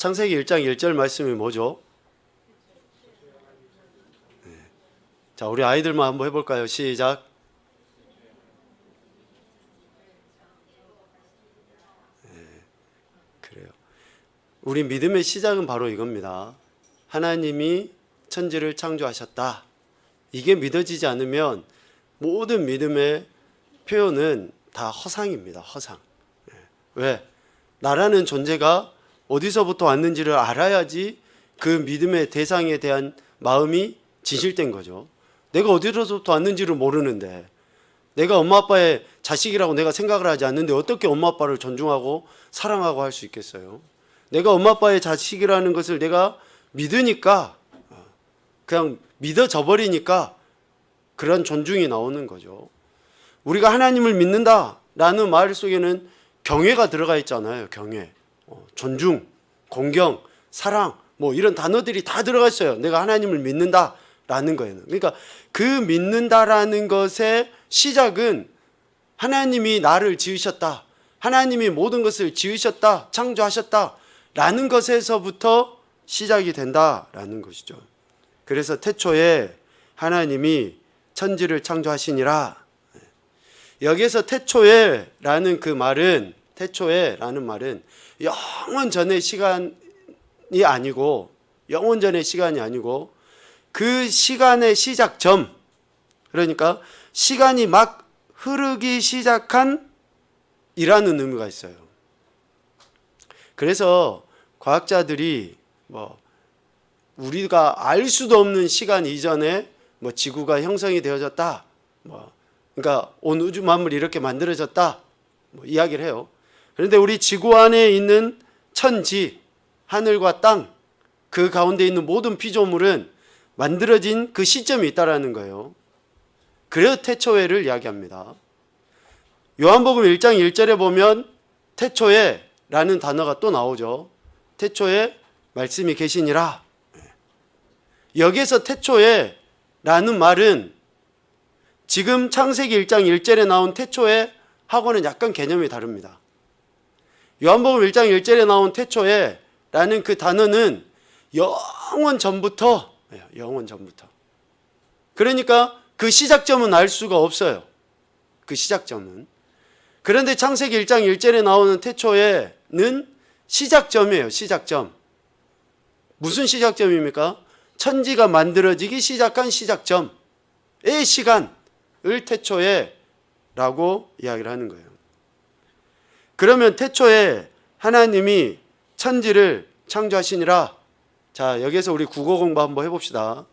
창세기 1장 1절 말씀이 뭐죠? 자, 우리 아이들만 한번 해볼까요? 시작. 그래요. 우리 믿음의 시작은 바로 이겁니다. 하나님이 천지를 창조하셨다. 이게 믿어지지 않으면 모든 믿음의 표현은 다 허상입니다. 허상. 왜? 나라는 존재가 어디서부터 왔는지를 알아야지 그 믿음의 대상에 대한 마음이 진실된 거죠. 내가 어디서부터 왔는지를 모르는데, 내가 엄마 아빠의 자식이라고 내가 생각을 하지 않는데 어떻게 엄마 아빠를 존중하고 사랑하고 할 수 있겠어요? 내가 엄마 아빠의 자식이라는 것을 내가 믿으니까, 그냥 믿어져 버리니까 그런 존중이 나오는 거죠. 우리가 하나님을 믿는다라는 말 속에는 경외가 들어가 있잖아요. 경외, 존중, 공경, 사랑, 뭐 이런 단어들이 다 들어가 있어요. 내가 하나님을 믿는다라는 거예요. 그러니까 그 믿는다라는 것의 시작은 하나님이 나를 지으셨다, 하나님이 모든 것을 지으셨다, 창조하셨다라는 것에서부터 시작이 된다라는 것이죠. 그래서 태초에 하나님이 천지를 창조하시니라. 여기에서 태초에라는 그 말은, 태초에라는 말은 영원 전의 시간이 아니고, 영원 전의 시간이 아니고 그 시간의 시작점, 그러니까 시간이 막 흐르기 시작한 이라는 의미가 있어요. 그래서 과학자들이 우리가 알 수도 없는 시간 이전에 지구가 형성이 되어졌다, 그러니까 온 우주 만물이 이렇게 만들어졌다, 이야기를 해요. 그런데 우리 지구 안에 있는 천지, 하늘과 땅, 그 가운데 있는 모든 피조물은 만들어진 그 시점이 있다라는 거예요. 그래서 태초에를 이야기합니다. 요한복음 1장 1절에 보면 태초에 라는 단어가 또 나오죠. 태초에 말씀이 계시니라. 여기에서 태초에 라는 말은 지금 창세기 1장 1절에 나온 태초에 하고는 약간 개념이 다릅니다. 요한복음 1장 1절에 나온 태초에 라는 그 단어는 영원 전부터, 영원 전부터. 그러니까 그 시작점은 알 수가 없어요. 그 시작점은. 그런데 창세기 1장 1절에 나오는 태초에는 시작점이에요. 시작점. 무슨 시작점입니까? 천지가 만들어지기 시작한 시작점의 시간을 태초에 라고 이야기를 하는 거예요. 그러면 태초에 하나님이 천지를 창조하시니라. 자, 여기서 우리 국어 공부 한번 해봅시다.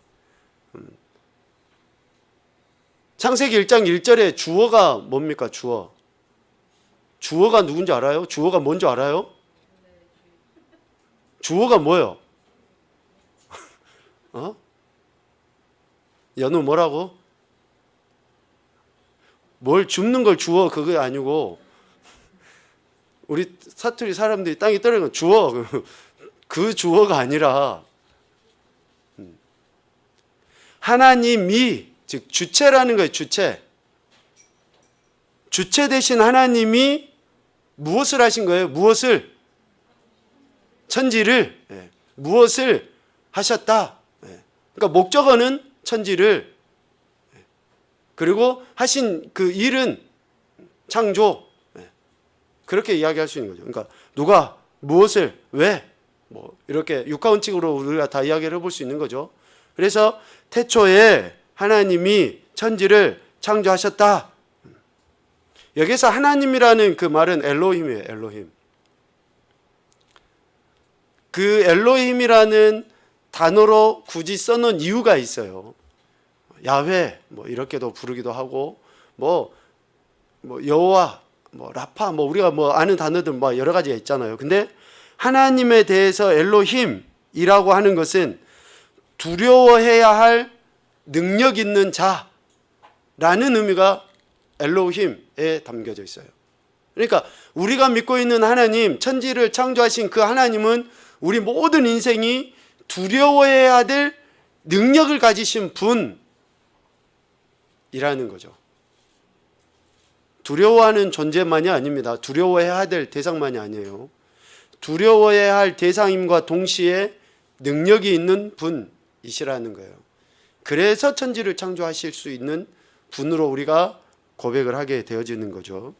창세기 1장 1절에 주어가 뭡니까? 주어. 주어가 누군지 알아요? 주어가 뭔지 알아요? 주어가 뭐예요? 연우 뭐라고? 뭘 줍는 걸 주어, 그게 아니고, 우리 사투리 사람들이 땅에 떨어지는 건 주어, 그 주어가 아니라 하나님이, 즉 주체라는 거예요. 주체. 주체 대신 하나님이 무엇을 하신 거예요? 무엇을? 천지를. 무엇을 하셨다. 그러니까 목적어는 천지를, 그리고 하신 그 일은 창조. 그렇게 이야기할 수 있는 거죠. 그러니까 누가 무엇을 왜 이렇게 육하원칙으로 우리가 다 이야기를 해볼 수 있는 거죠. 그래서 태초에 하나님이 천지를 창조하셨다. 여기서 하나님이라는 그 말은 엘로힘이에요. 엘로힘. 그 엘로힘이라는 단어로 굳이 써놓은 이유가 있어요. 야훼 이렇게도 부르기도 하고 여호와 라파 우리가 아는 단어들 여러 가지가 있잖아요. 근데 하나님에 대해서 엘로힘이라고 하는 것은 두려워해야 할 능력 있는 자라는 의미가 엘로힘에 담겨져 있어요. 그러니까 우리가 믿고 있는 하나님, 천지를 창조하신 그 하나님은 우리 모든 인생이 두려워해야 될 능력을 가지신 분이라는 거죠. 두려워하는 존재만이 아닙니다. 두려워해야 될 대상만이 아니에요. 두려워해야 할 대상임과 동시에 능력이 있는 분이시라는 거예요. 그래서 천지를 창조하실 수 있는 분으로 우리가 고백을 하게 되어지는 거죠.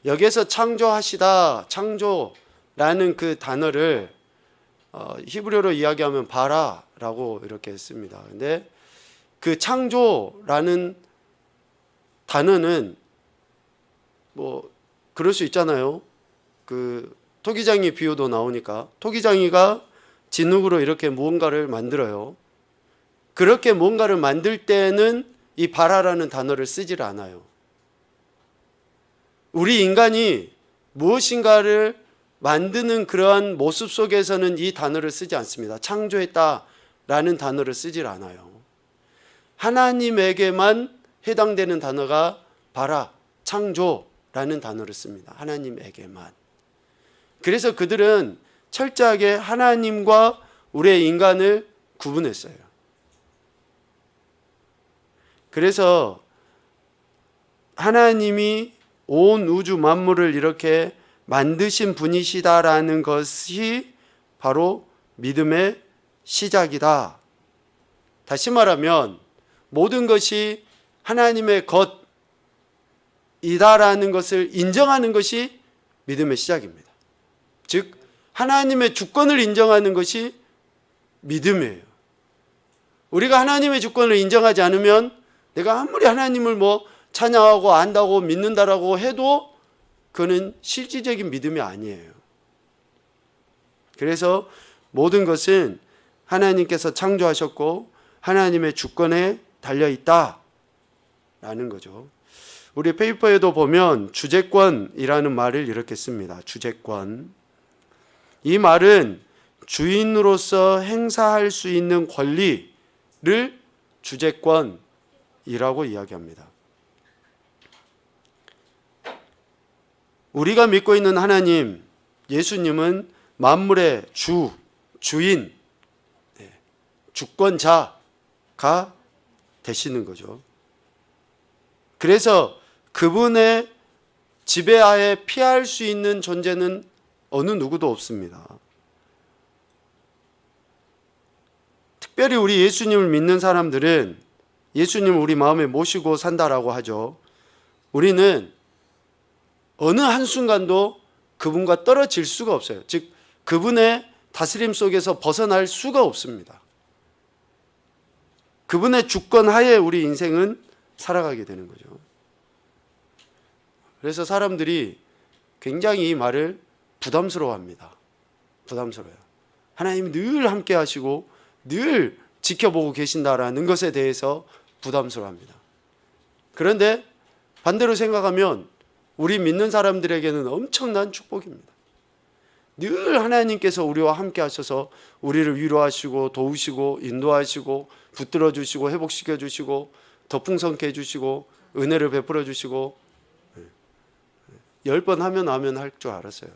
여기에서 창조하시다, 창조라는 그 단어를 히브리어로 이야기하면 바라라고 이렇게 씁니다. 근데 그 창조라는 단어는 뭐 그럴 수 있잖아요. 그 토기장이 비유도 나오니까 토기장이가 진흙으로 이렇게 무언가를 만들어요. 그렇게 뭔가를 만들 때는 이 바라라는 단어를 쓰질 않아요. 우리 인간이 무엇인가를 만드는 그러한 모습 속에서는 이 단어를 쓰지 않습니다. 창조했다라는 단어를 쓰질 않아요. 하나님에게만 해당되는 단어가 바라, 창조라는 단어를 씁니다. 하나님에게만. 그래서 그들은 철저하게 하나님과 우리의 인간을 구분했어요. 그래서 하나님이 온 우주 만물을 이렇게 만드신 분이시다라는 것이 바로 믿음의 시작이다. 다시 말하면 모든 것이 하나님의 것이다라는 것을 인정하는 것이 믿음의 시작입니다. 즉 하나님의 주권을 인정하는 것이 믿음이에요. 우리가 하나님의 주권을 인정하지 않으면 내가 아무리 하나님을 찬양하고 안다고 믿는다라고 해도 그는 실질적인 믿음이 아니에요. 그래서 모든 것은 하나님께서 창조하셨고 하나님의 주권에 달려있다라는 거죠. 우리 페이퍼에도 보면 주재권이라는 말을 이렇게 씁니다. 주재권. 이 말은 주인으로서 행사할 수 있는 권리를 주재권이라고 이야기합니다. 우리가 믿고 있는 하나님, 예수님은 만물의 주인, 주권자가 되시는 거죠. 그래서 그분의 지배하에 피할 수 있는 존재는 어느 누구도 없습니다. 특별히 우리 예수님을 믿는 사람들은 예수님을 우리 마음에 모시고 산다라고 하죠. 우리는 어느 한순간도 그분과 떨어질 수가 없어요. 즉 그분의 다스림 속에서 벗어날 수가 없습니다. 그분의 주권 하에 우리 인생은 살아가게 되는 거죠. 그래서 사람들이 굉장히 이 말을 부담스러워합니다. 부담스러워요. 하나님이 늘 함께 하시고 늘 지켜보고 계신다라는 것에 대해서 부담스러워합니다. 그런데 반대로 생각하면 우리 믿는 사람들에게는 엄청난 축복입니다. 늘 하나님께서 우리와 함께 하셔서 우리를 위로하시고 도우시고 인도하시고 붙들어 주시고 회복시켜 주시고 더 풍성케 해주시고 은혜를 베풀어 주시고 10번 하면 아멘 할 줄 알았어요.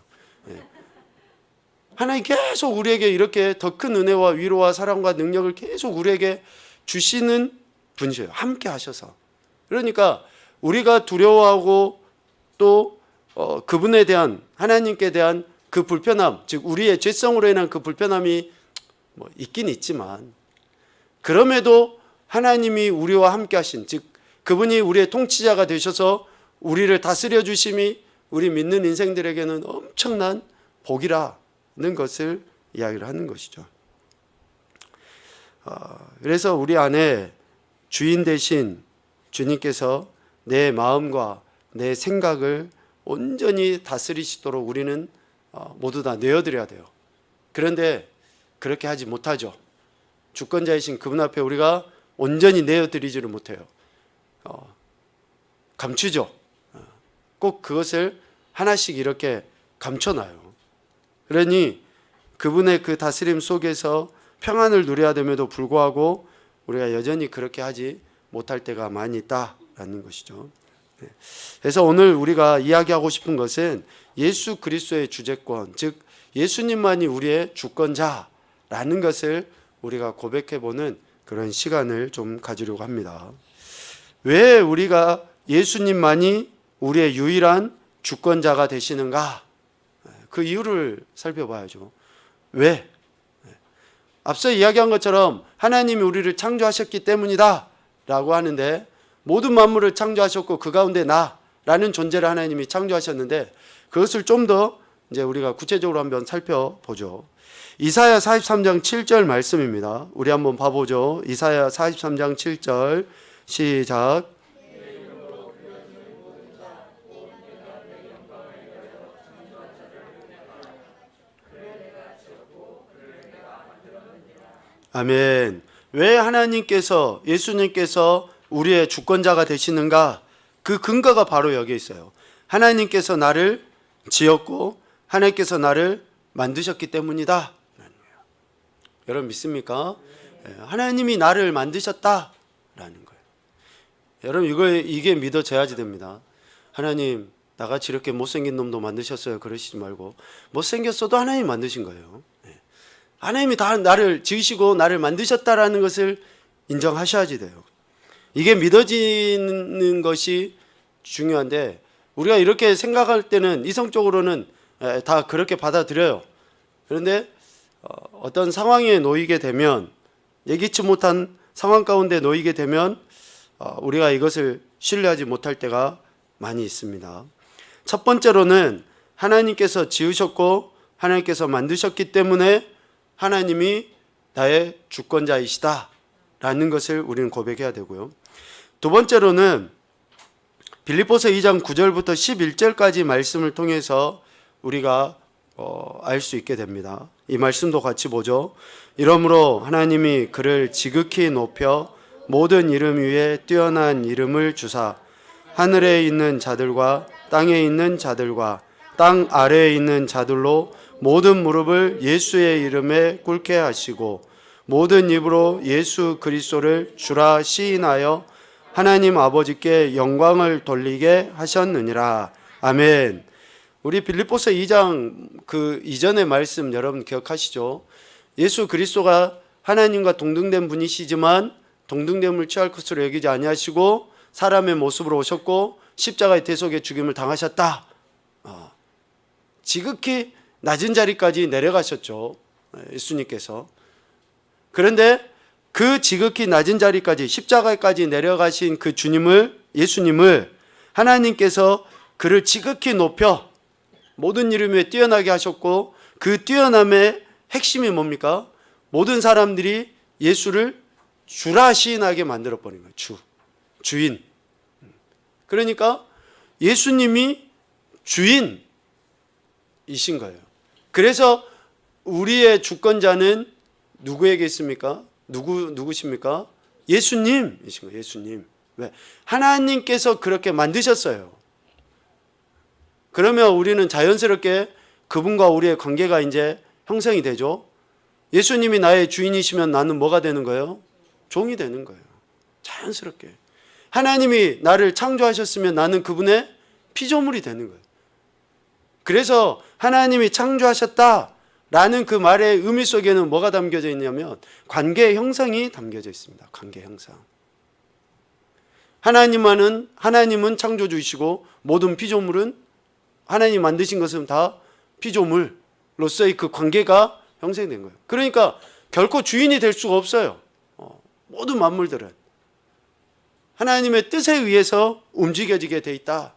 하나님 계속 우리에게 이렇게 더 큰 은혜와 위로와 사랑과 능력을 계속 우리에게 주시는 분이세요. 함께 하셔서. 그러니까 우리가 두려워하고 또 그분에 대한 하나님께 대한 그 불편함, 즉 우리의 죄성으로 인한 그 불편함이 있긴 있지만 그럼에도 하나님이 우리와 함께 하신, 즉 그분이 우리의 통치자가 되셔서 우리를 다스려 주심이 우리 믿는 인생들에게는 엄청난 복이라는 것을 이야기를 하는 것이죠. 그래서 우리 안에 주인 되신 주님께서 내 마음과 내 생각을 온전히 다스리시도록 우리는 모두 다 내어드려야 돼요. 그런데 그렇게 하지 못하죠. 주권자이신 그분 앞에 우리가 온전히 내어드리지를 못해요. 감추죠. 꼭 그것을 하나씩 이렇게 감춰놔요. 그러니 그분의 그 다스림 속에서 평안을 누려야 됨에도 불구하고 우리가 여전히 그렇게 하지 못할 때가 많이 있다라는 것이죠. 그래서 오늘 우리가 이야기하고 싶은 것은 예수 그리스도의 주재권, 즉 예수님만이 우리의 주권자라는 것을 우리가 고백해보는 그런 시간을 좀 가지려고 합니다. 왜 우리가 예수님만이 우리의 유일한 주권자가 되시는가? 그 이유를 살펴봐야죠. 왜? 앞서 이야기한 것처럼 하나님이 우리를 창조하셨기 때문이다 라고 하는데, 모든 만물을 창조하셨고 그 가운데 나라는 존재를 하나님이 창조하셨는데, 그것을 좀 더 이제 우리가 구체적으로 한번 살펴보죠. 이사야 43장 7절 말씀입니다. 우리 한번 봐보죠. 이사야 43장 7절 시작. 아멘. 왜 하나님께서, 예수님께서 우리의 주권자가 되시는가? 그 근거가 바로 여기 있어요. 하나님께서 나를 지었고 하나님께서 나를 만드셨기 때문이다. 여러분 믿습니까? 하나님이 나를 만드셨다라는 거예요. 여러분 이게 믿어져야지 됩니다. 하나님, 나같이 이렇게 못생긴 놈도 만드셨어요 그러시지 말고, 못생겼어도 하나님 만드신 거예요. 하나님이 다 나를 지으시고 나를 만드셨다라는 것을 인정하셔야지 돼요. 이게 믿어지는 것이 중요한데, 우리가 이렇게 생각할 때는 이성적으로는 다 그렇게 받아들여요. 그런데 어떤 상황에 놓이게 되면, 예기치 못한 상황 가운데 놓이게 되면 우리가 이것을 신뢰하지 못할 때가 많이 있습니다. 첫 번째로는 하나님께서 지으셨고 하나님께서 만드셨기 때문에 하나님이 나의 주권자이시다 라는 것을 우리는 고백해야 되고요. 두 번째로는 빌립보서 2장 9절부터 11절까지 말씀을 통해서 우리가 알 수 있게 됩니다. 이 말씀도 같이 보죠. 이러므로 하나님이 그를 지극히 높여 모든 이름 위에 뛰어난 이름을 주사 하늘에 있는 자들과 땅에 있는 자들과 땅 아래에 있는 자들로 모든 무릎을 예수의 이름에 꿇게 하시고 모든 입으로 예수 그리스도를 주라 시인하여 하나님 아버지께 영광을 돌리게 하셨느니라. 아멘. 우리 빌립보서 2장 그 이전의 말씀 여러분 기억하시죠? 예수 그리스도가 하나님과 동등된 분이시지만 동등됨을 취할 것으로 여기지 아니하시고 사람의 모습으로 오셨고 십자가의 대속의 죽임을 당하셨다. 지극히 낮은 자리까지 내려가셨죠, 예수님께서. 그런데 그 지극히 낮은 자리까지, 십자가까지 내려가신 그 주님을, 예수님을 하나님께서 그를 지극히 높여 모든 이름 위에 뛰어나게 하셨고, 그 뛰어남의 핵심이 뭡니까? 모든 사람들이 예수를 주라 시인하게 만들어버린 거예요. 주인. 그러니까 예수님이 주인이신 거예요. 그래서 우리의 주권자는 누구에게 있습니까? 누구십니까? 예수님이신 거예요. 예수님. 왜? 하나님께서 그렇게 만드셨어요. 그러면 우리는 자연스럽게 그분과 우리의 관계가 이제 형성이 되죠. 예수님이 나의 주인이시면 나는 뭐가 되는 거예요? 종이 되는 거예요. 자연스럽게. 하나님이 나를 창조하셨으면 나는 그분의 피조물이 되는 거예요. 그래서 하나님이 창조하셨다라는 그 말의 의미 속에는 뭐가 담겨져 있냐면 관계 형성이 담겨져 있습니다. 관계 형성. 하나님은 창조주이시고 모든 피조물은 하나님 만드신 것은 다 피조물로서의 그 관계가 형성된 거예요. 그러니까 결코 주인이 될 수가 없어요. 모든 만물들은 하나님의 뜻에 의해서 움직여지게 돼 있다.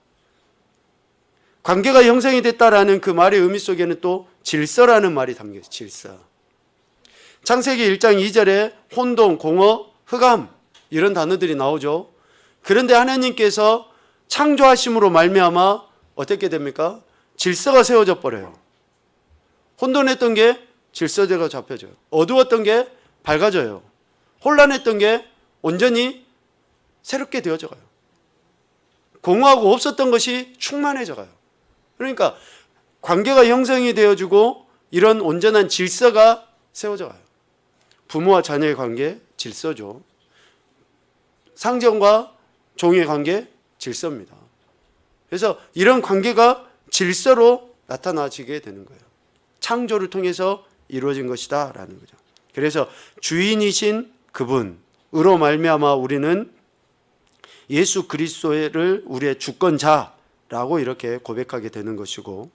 관계가 형성이 됐다라는 그 말의 의미 속에는 또 질서라는 말이 담겨 있어요. 질서. 창세기 1장 2절에 혼동, 공허, 흑암 이런 단어들이 나오죠. 그런데 하나님께서 창조하심으로 말미암아 어떻게 됩니까? 질서가 세워져 버려요. 혼돈했던 게 질서대로 잡혀져요. 어두웠던 게 밝아져요. 혼란했던 게 온전히 새롭게 되어져 가요. 공허하고 없었던 것이 충만해져 가요. 그러니까 관계가 형성이 되어지고 이런 온전한 질서가 세워져 가요. 부모와 자녀의 관계, 질서죠. 상전과 종의 관계, 질서입니다. 그래서 이런 관계가 질서로 나타나지게 되는 거예요. 창조를 통해서 이루어진 것이다 라는 거죠. 그래서 주인이신 그분으로 말미암아 우리는 예수 그리스도를 우리의 주권자, 라고 이렇게 고백하게 되는 것이고,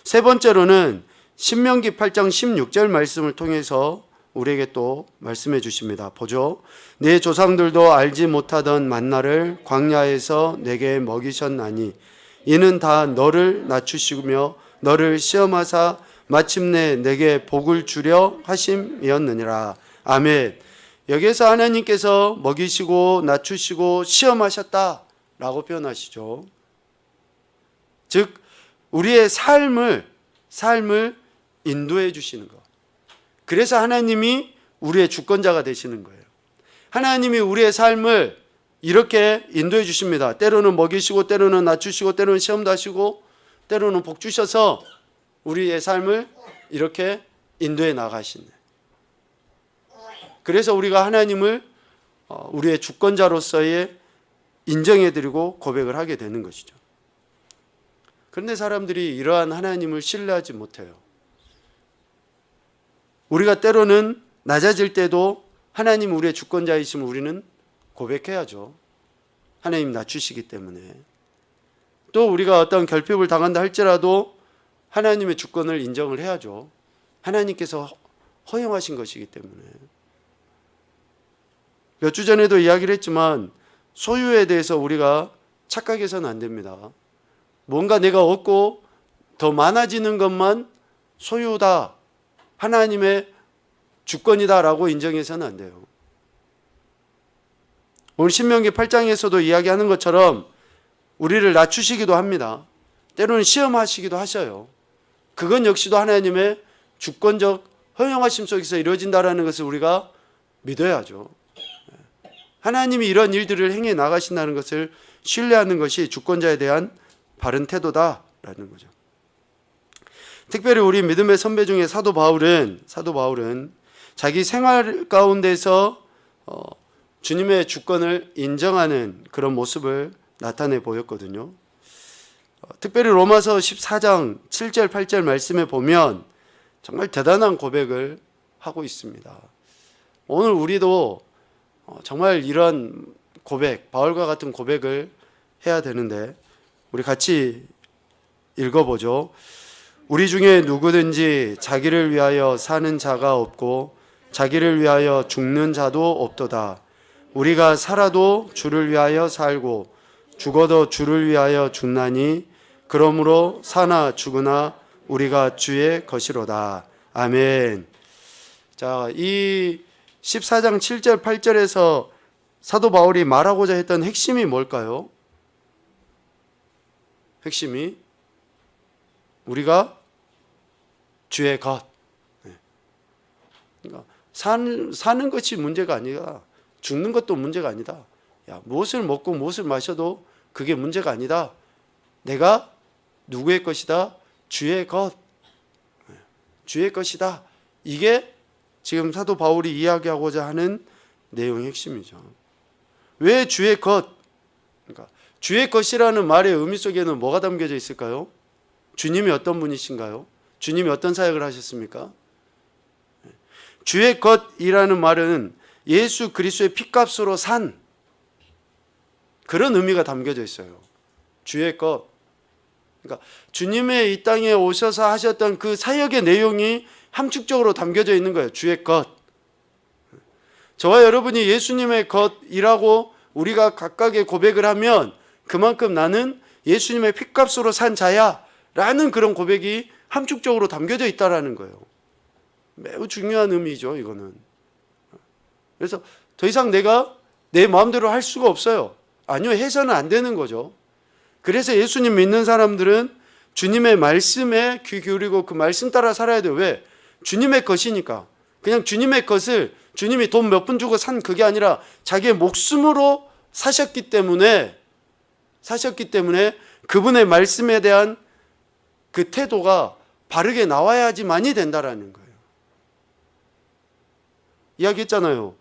세 번째로는 신명기 8장 16절 말씀을 통해서 우리에게 또 말씀해 주십니다. 보죠. 내 조상들도 알지 못하던 만나를 광야에서 내게 먹이셨나니 이는 다 너를 낮추시며 너를 시험하사 마침내 내게 복을 주려 하심이었느니라. 아멘. 여기에서 하나님께서 먹이시고 낮추시고 시험하셨다라고 표현하시죠. 즉 우리의 삶을 인도해 주시는 것. 그래서 하나님이 우리의 주권자가 되시는 거예요. 하나님이 우리의 삶을 이렇게 인도해 주십니다. 때로는 먹이시고 때로는 낮추시고 때로는 시험도 하시고 때로는 복 주셔서 우리의 삶을 이렇게 인도해 나가시네. 그래서 우리가 하나님을 우리의 주권자로서의 인정해드리고 고백을 하게 되는 것이죠. 그런데 사람들이 이러한 하나님을 신뢰하지 못해요. 우리가 때로는 낮아질 때도 하나님 우리의 주권자이심을 우리는 고백해야죠. 하나님 낮추시기 때문에. 또 우리가 어떤 결핍을 당한다 할지라도 하나님의 주권을 인정을 해야죠. 하나님께서 허용하신 것이기 때문에. 몇 주 전에도 이야기를 했지만 소유에 대해서 우리가 착각해서는 안 됩니다. 뭔가 내가 얻고 더 많아지는 것만 소유다, 하나님의 주권이다라고 인정해서는 안 돼요. 오늘 신명기 8장에서도 이야기하는 것처럼 우리를 낮추시기도 합니다. 때로는 시험하시기도 하셔요. 그건 역시도 하나님의 주권적 허용하심 속에서 이루어진다는 것을 우리가 믿어야죠. 하나님이 이런 일들을 행해 나가신다는 것을 신뢰하는 것이 주권자에 대한 바른 태도다라는 거죠. 특별히 우리 믿음의 선배 중에 사도 바울은 자기 생활 가운데서 주님의 주권을 인정하는 그런 모습을 나타내 보였거든요. 특별히 로마서 14장 7절 8절 말씀에 보면 정말 대단한 고백을 하고 있습니다. 오늘 우리도 정말 이런 고백, 바울과 같은 고백을 해야 되는데 우리 같이 읽어보죠. 우리 중에 누구든지 자기를 위하여 사는 자가 없고 자기를 위하여 죽는 자도 없도다. 우리가 살아도 주를 위하여 살고 죽어도 주를 위하여 죽나니 그러므로 사나 죽으나 우리가 주의 것이로다. 아멘. 자, 이 14장 7절 8절에서 사도 바울이 말하고자 했던 핵심이 뭘까요? 핵심이 우리가 주의 것. 그러니까 사는 것이 문제가 아니라 죽는 것도 문제가 아니다. 야, 무엇을 먹고 무엇을 마셔도 그게 문제가 아니다. 내가 누구의 것이다? 주의 것. 주의 것이다. 이게 지금 사도 바울이 이야기하고자 하는 내용의 핵심이죠. 왜 주의 것? 그러니까 주의 것이라는 말의 의미 속에는 뭐가 담겨져 있을까요? 주님이 어떤 분이신가요? 주님이 어떤 사역을 하셨습니까? 주의 것이라는 말은 예수 그리스도의 피값으로 산 그런 의미가 담겨져 있어요. 주의 것. 그러니까 주님의 이 땅에 오셔서 하셨던 그 사역의 내용이 함축적으로 담겨져 있는 거예요. 주의 것. 저와 여러분이 예수님의 것이라고 우리가 각각의 고백을 하면 그만큼 나는 예수님의 피값으로 산 자야 라는 그런 고백이 함축적으로 담겨져 있다라는 거예요. 매우 중요한 의미죠, 이거는. 그래서 더 이상 내가 내 마음대로 할 수가 없어요. 아니요, 해서는 안 되는 거죠. 그래서 예수님 믿는 사람들은 주님의 말씀에 귀 기울이고 그 말씀 따라 살아야 돼요. 왜? 주님의 것이니까. 그냥 주님의 것을 주님이 돈 몇 푼 주고 산 그게 아니라 자기의 목숨으로 사셨기 때문에 그분의 말씀에 대한 그 태도가 바르게 나와야지만이 된다라는 거예요. 이야기했잖아요.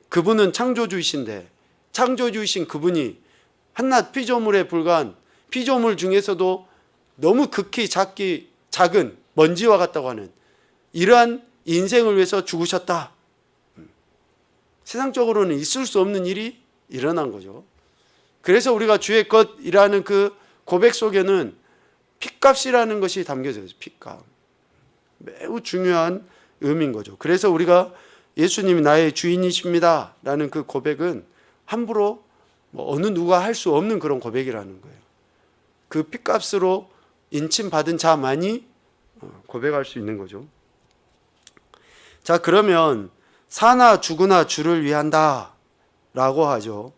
그분은 창조주이신데 창조주이신 그분이 한낱 피조물에 불과한 피조물 중에서도 너무 극히 작은 먼지와 같다고 하는 이러한 인생을 위해서 죽으셨다. 세상적으로는 있을 수 없는 일이 일어난 거죠. 그래서 우리가 주의 것이라는 그 고백 속에는 핏값이라는 것이 담겨져 있어요. 핏값. 매우 중요한 의미인 거죠. 그래서 우리가 예수님이 나의 주인이십니다 라는 그 고백은 함부로 어느 누가 할 수 없는 그런 고백이라는 거예요. 그 핏값으로 인침받은 자만이 고백할 수 있는 거죠. 자, 그러면 사나 죽으나 주를 위한다 라고 하죠.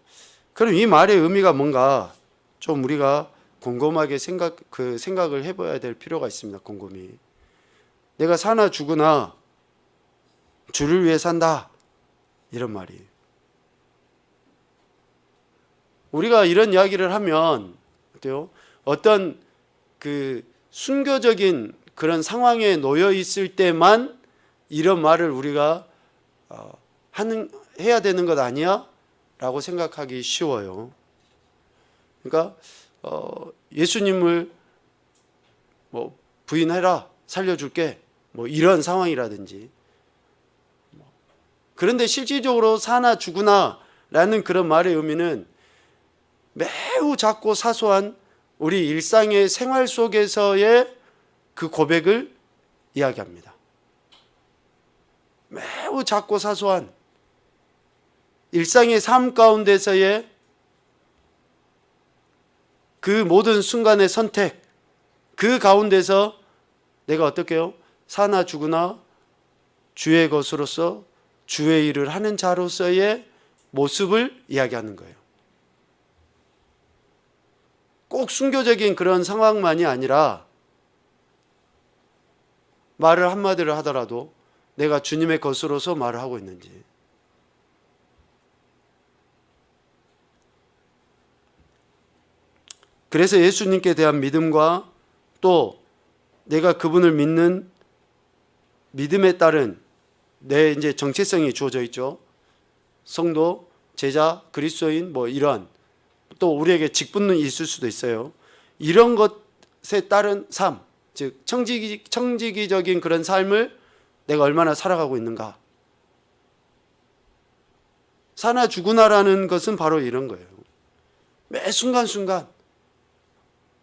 그럼 이 말의 의미가 뭔가 좀 우리가 곰곰하게 생각을 해봐야 될 필요가 있습니다. 곰곰이. 내가 사나 죽으나 주를 위해 산다, 이런 말이에요. 우리가 이런 이야기를 하면 어때요? 어떤 그 순교적인 그런 상황에 놓여 있을 때만 이런 말을 우리가 해야 되는 것 아니야? 라고 생각하기 쉬워요. 그러니까 예수님을 부인해라, 살려줄게, 이런 상황이라든지. 그런데 실질적으로 사나 죽으나 라는 그런 말의 의미는 매우 작고 사소한 우리 일상의 생활 속에서의 그 고백을 이야기합니다. 매우 작고 사소한 일상의 삶 가운데서의 그 모든 순간의 선택, 그 가운데서 내가 어떻게 해요? 사나 죽으나 주의 것으로서 주의 일을 하는 자로서의 모습을 이야기하는 거예요. 꼭 순교적인 그런 상황만이 아니라 말을 한마디로 하더라도 내가 주님의 것으로서 말을 하고 있는지. 그래서 예수님께 대한 믿음과 또 내가 그분을 믿는 믿음에 따른 내 이제 정체성이 주어져 있죠. 성도, 제자, 그리스도인 이런 또 우리에게 직분은 있을 수도 있어요. 이런 것에 따른 삶, 즉 청지기적인 그런 삶을 내가 얼마나 살아가고 있는가. 사나 죽으나라는 것은 바로 이런 거예요. 매 순간순간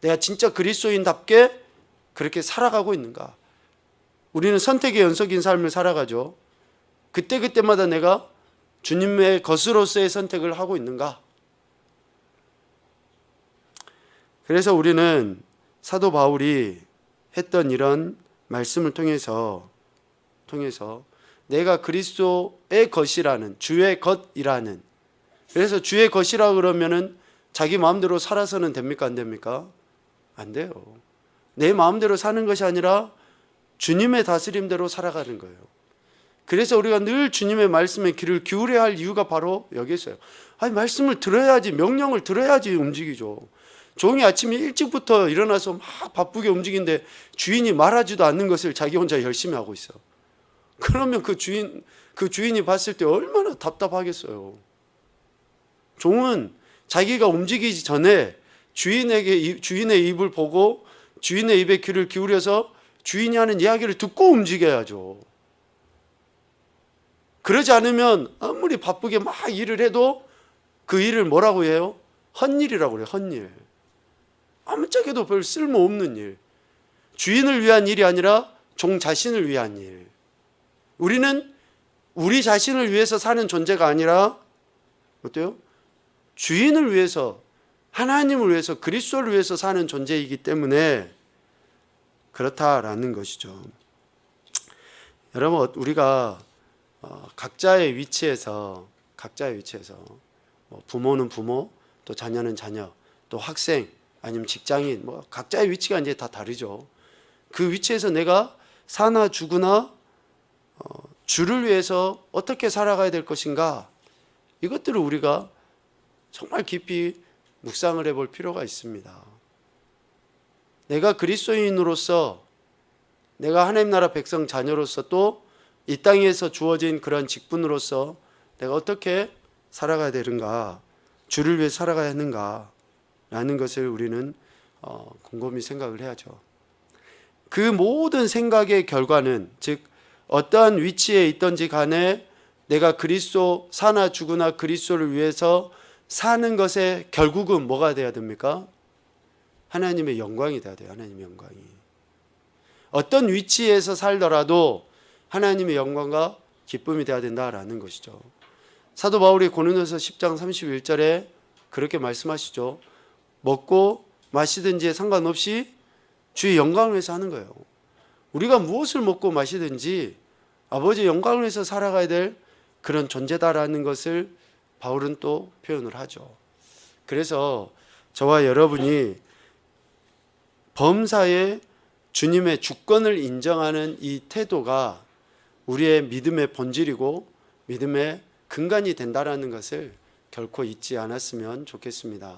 내가 진짜 그리스도인답게 그렇게 살아가고 있는가. 우리는 선택의 연속인 삶을 살아가죠. 그때그때마다 내가 주님의 것으로서의 선택을 하고 있는가. 그래서 우리는 사도 바울이 했던 이런 말씀을 통해서 내가 그리스도의 것이라는, 주의 것이라는, 그래서 주의 것이라 그러면은 자기 마음대로 살아서는 됩니까? 안 됩니까? 안 돼요. 내 마음대로 사는 것이 아니라 주님의 다스림대로 살아가는 거예요. 그래서 우리가 늘 주님의 말씀에 귀를 기울여야 할 이유가 바로 여기 있어요. 아니, 말씀을 들어야지, 명령을 들어야지 움직이죠. 종이 아침에 일찍부터 일어나서 막 바쁘게 움직이는데 주인이 말하지도 않는 것을 자기 혼자 열심히 하고 있어. 그러면 그 주인이 봤을 때 얼마나 답답하겠어요. 종은 자기가 움직이기 전에 주인의 입을 보고 주인의 입에 귀를 기울여서 주인이 하는 이야기를 듣고 움직여야죠. 그러지 않으면 아무리 바쁘게 막 일을 해도 그 일을 뭐라고 해요? 헛일이라고 그래요. 헛일. 아무짝에도 별 쓸모없는 일. 주인을 위한 일이 아니라 종 자신을 위한 일. 우리는 우리 자신을 위해서 사는 존재가 아니라 어때요? 주인을 위해서, 하나님을 위해서, 그리스도를 위해서 사는 존재이기 때문에 그렇다라는 것이죠. 여러분, 우리가 각자의 위치에서 부모는 부모, 또 자녀는 자녀, 또 학생, 아니면 직장인, 각자의 위치가 이제 다 다르죠. 그 위치에서 내가 사나 죽으나 주를 위해서 어떻게 살아가야 될 것인가, 이것들을 우리가 정말 깊이 묵상을 해볼 필요가 있습니다. 내가 그리스도인으로서, 내가 하나님 나라 백성 자녀로서, 또 이 땅에서 주어진 그런 직분으로서 내가 어떻게 살아가야 되는가, 주를 위해 살아가야 하는가 라는 것을 우리는 곰곰이 생각을 해야죠. 그 모든 생각의 결과는, 즉 어떠한 위치에 있든지 간에 내가 그리스도, 사나 죽으나 그리스도를 위해서 사는 것의 결국은 뭐가 돼야 됩니까? 하나님의 영광이 돼야 돼요. 하나님의 영광이. 어떤 위치에서 살더라도 하나님의 영광과 기쁨이 돼야 된다라는 것이죠. 사도 바울이 고린도서 10장 31절에 그렇게 말씀하시죠. 먹고 마시든지에 상관없이 주의 영광을 위해서 하는 거예요. 우리가 무엇을 먹고 마시든지 아버지의 영광을 위해서 살아가야 될 그런 존재다라는 것을 바울은 또 표현을 하죠. 그래서 저와 여러분이 범사에 주님의 주권을 인정하는 이 태도가 우리의 믿음의 본질이고 믿음의 근간이 된다라는 것을 결코 잊지 않았으면 좋겠습니다.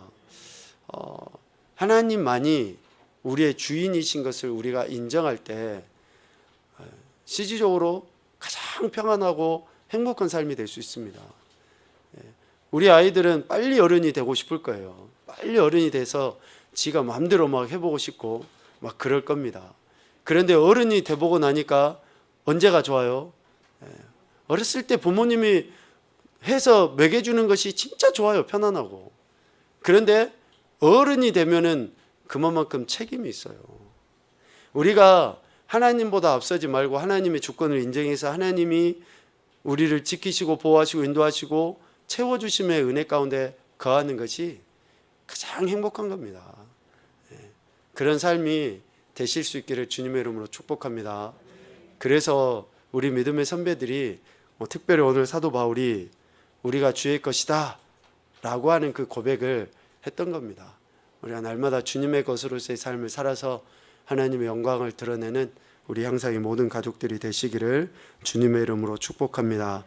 하나님만이 우리의 주인이신 것을 우리가 인정할 때 실질적으로 가장 평안하고 행복한 삶이 될 수 있습니다. 우리 아이들은 빨리 어른이 되고 싶을 거예요. 빨리 어른이 돼서 지가 마음대로 막 해보고 싶고 막 그럴 겁니다. 그런데 어른이 돼보고 나니까 언제가 좋아요? 어렸을 때 부모님이 해서 먹여주는 것이 진짜 좋아요. 편안하고. 그런데 어른이 되면은 그만큼 책임이 있어요. 우리가 하나님보다 앞서지 말고 하나님의 주권을 인정해서 하나님이 우리를 지키시고 보호하시고 인도하시고 채워주심의 은혜 가운데 거하는 것이 가장 행복한 겁니다. 그런 삶이 되실 수 있기를 주님의 이름으로 축복합니다. 그래서 우리 믿음의 선배들이 특별히 오늘 사도 바울이 우리가 주의 것이다 라고 하는 그 고백을 했던 겁니다. 우리가 날마다 주님의 것으로서의 삶을 살아서 하나님의 영광을 드러내는 우리 항상 이 모든 가족들이 되시기를 주님의 이름으로 축복합니다.